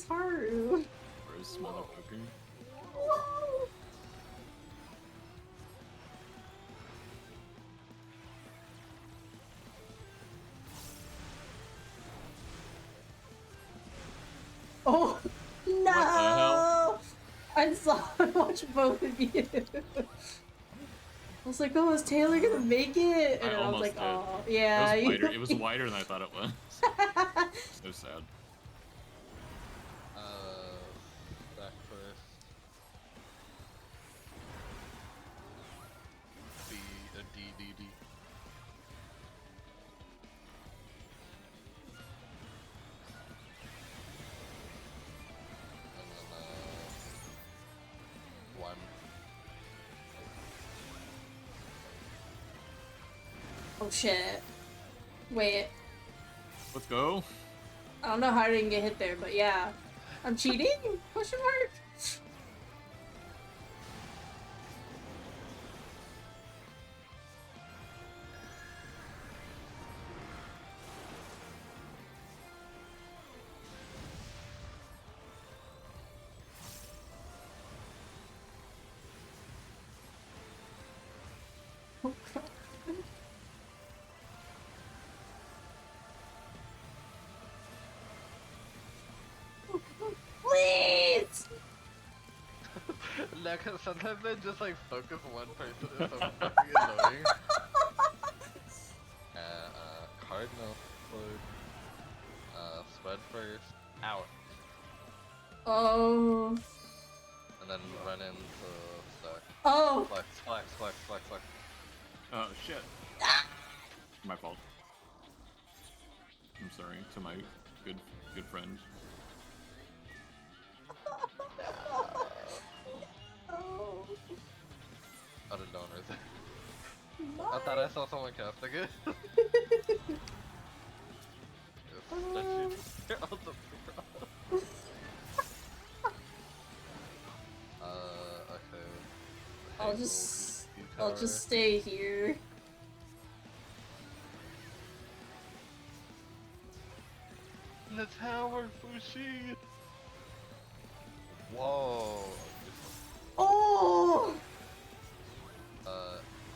Where's Haru? Where's motherfucker? Whoa. Oh no! What the hell? I saw I watched both of you. I was like, oh, is Taylor gonna make it? And I was like, did. oh, yeah. It was wider than I thought it was. So sad. Back first. D. And then, 1. Oh shit. Wait. Let's go. I don't know how I didn't get hit there, but yeah. I'm cheating? Question mark? Oh god. Please! Like, sometimes I just like focus one person, it's so fucking annoying. Cardinal food. Spread first. Out. Oh. And then run into stuck. Oh. Flex. Oh shit. My fault. I'm sorry to my good friend. Oh. I don't know right there. I thought I saw someone casting it. Okay. I'll just stay here. The tower, Fushi! Whoa! Oh!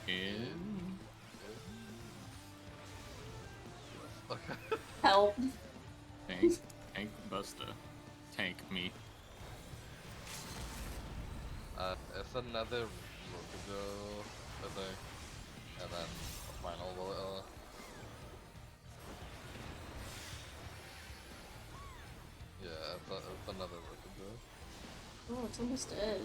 In. Okay. Help. Tank Busta. Tank me. It's another Rokugo, I think. And then a final bullet. Yeah, it's another Rokugo. Oh, it's almost dead.